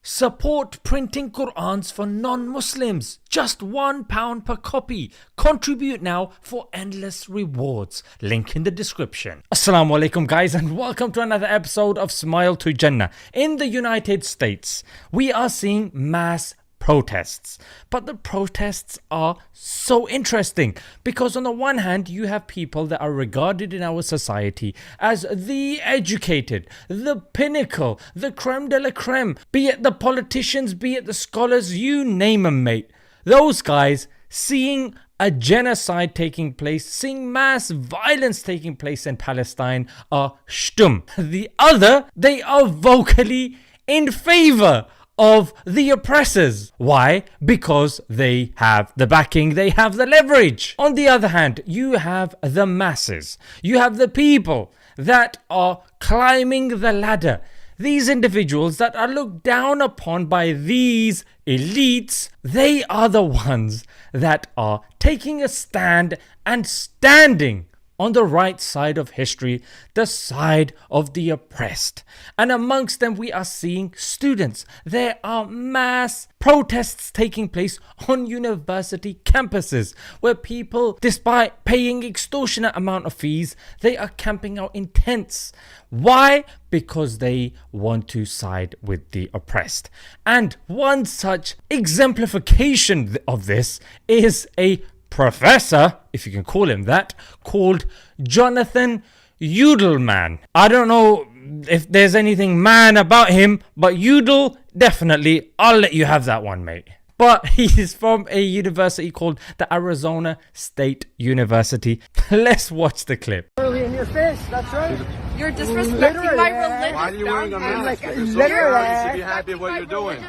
Support printing Qur'ans for non-Muslims. Just £1 per copy. Contribute now for endless rewards. Link in the description. Assalamu alaikum guys, and welcome to another episode of Smile to Jannah. In the United States, we are seeing mass protests, but the protests are so interesting because on the one hand you have people that are regarded in our society as the educated, the pinnacle, the creme de la creme, be it the politicians, be it the scholars, you name them, mate. Those guys seeing a genocide taking place, seeing mass violence taking place in Palestine are shtum. The other, they are vocally in favor of the oppressors. Why? Because they have the backing, they have the leverage. On the other hand, you have the masses, you have the people that are climbing the ladder. These individuals that are looked down upon by these elites, they are the ones that are taking a stand and standing on the right side of history, the side of the oppressed. And amongst them we are seeing students. There are mass protests taking place on university campuses where people, despite paying extortionate amount of fees, they are camping out in tents. Why? Because they want to side with the oppressed. And one such exemplification of this is a professor, if you can call him that, called Jonathan Udelman. I don't know if there's anything man about him, but Udel, definitely, I'll let you have that one, mate. But he's from a university called the Arizona State University. Let's watch the clip. Literally in your face, that's right. You're disrespecting my religious Why are you wearing a mask? Like, You're so literally. proud. You should be happy with what you're doing.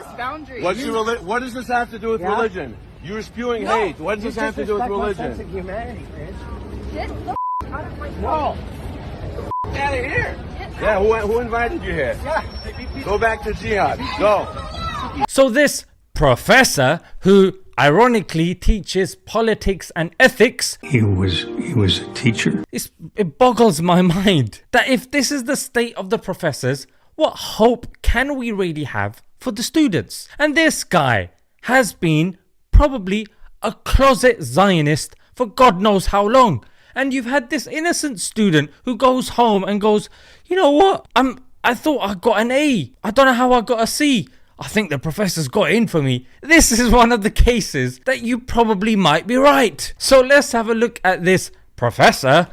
What does this have to do with religion? You're spewing hate. What does this have to do with religion? Sense of humanity, Chris. Get the out of my No. Out of here. Yeah, who invited you here? Go back to jihad. Go. So this professor, who ironically teaches politics and ethics, He was a teacher. it boggles my mind that if this is the state of the professors, what hope can we really have for the students? And this guy has been probably a closet Zionist for God knows how long. And you've had this innocent student who goes home and goes, you know what, I thought I got an A. I don't know how I got a C. I think the professor's got in for me. This is one of the cases that you probably might be right. So let's have a look at this professor.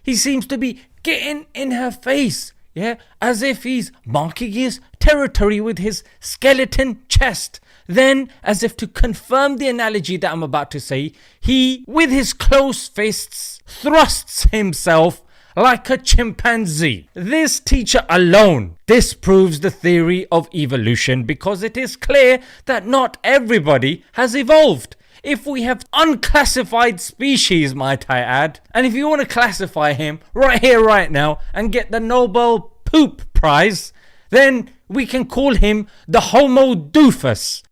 He seems to be getting in her face, yeah, as if he's marking his territory with his skeleton chest. Then, as if to confirm the analogy that I'm about to say, he, with his closed fists, thrusts himself like a chimpanzee. This teacher alone disproves the theory of evolution because it is clear that not everybody has evolved. If we have unclassified species, might I add, and if you want to classify him right here, right now, and get the Nobel Poop Prize, then we can call him the Homo Doofus.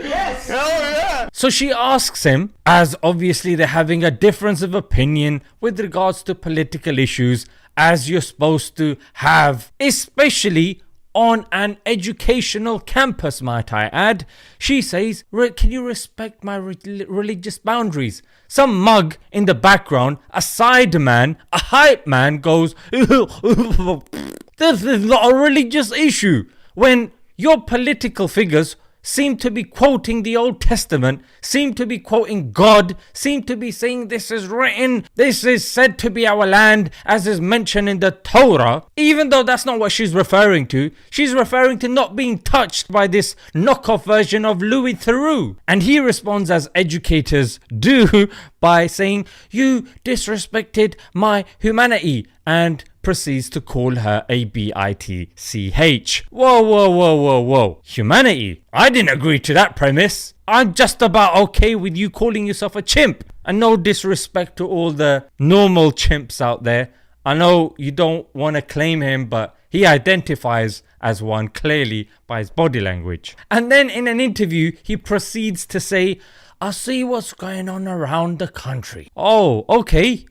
Yes. Hell yeah. So she asks him, as obviously they're having a difference of opinion with regards to political issues, as you're supposed to have, especially on an educational campus, might I add. She says, can you respect my religious boundaries? Some mug in the background, a side man, a hype man goes, this is not a religious issue. When your political figures seem to be quoting the Old Testament, seem to be quoting God, seem to be saying this is written, this is said to be our land as is mentioned in the Torah, even though that's not what she's referring to. She's referring to not being touched by this knockoff version of Louis Theroux. And he responds as educators do by saying, you disrespected my humanity, and proceeds to call her a bitch. Whoa. Humanity? I didn't agree to that premise. I'm just about okay with you calling yourself a chimp. And no disrespect to all the normal chimps out there. I know you don't want to claim him, but he identifies as one clearly by his body language. And then in an interview, he proceeds to say, I'll see what's going on around the country. Oh, okay.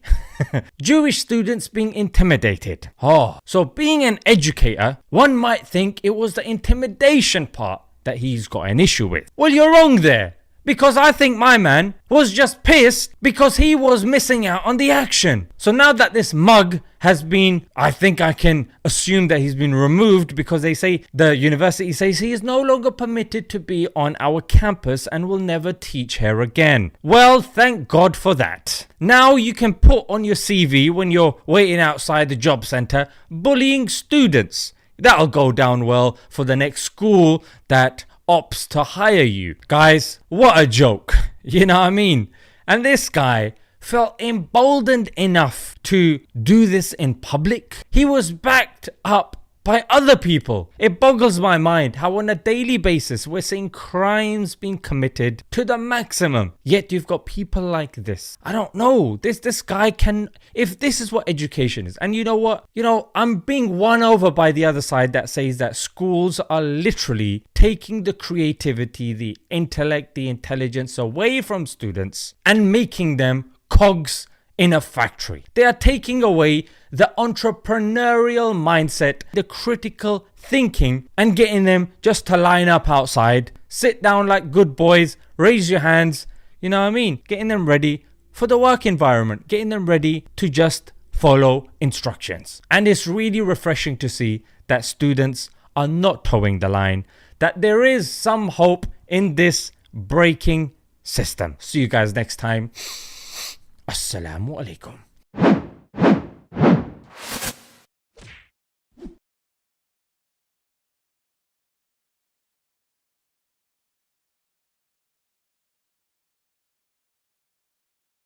Jewish students being intimidated. Oh, so being an educator, one might think it was the intimidation part that he's got an issue with. Well, you're wrong there. Because I think my man was just pissed because he was missing out on the action. So now that this mug has been, I think I can assume that he's been removed because they say, the university says he is no longer permitted to be on our campus and will never teach here again. Well, thank God for that. Now you can put on your CV when you're waiting outside the job center, bullying students. That'll go down well for the next school that opts to hire you. Guys, what a joke. You know what I mean? And this guy felt emboldened enough to do this in public. He was backed up by other people. It boggles my mind how on a daily basis we're seeing crimes being committed to the maximum. Yet you've got people like this. I don't know. This guy can, if this is what education is. And you know what? I'm being won over by the other side that says that schools are literally taking the creativity, the intellect, the intelligence away from students and making them cogs in a factory. They are taking away the entrepreneurial mindset, the critical thinking, and getting them just to line up outside, sit down like good boys, raise your hands, you know what I mean? Getting them ready for the work environment, getting them ready to just follow instructions. And it's really refreshing to see that students are not towing the line, that there is some hope in this breaking system. See you guys next time. Assalamu alaikum.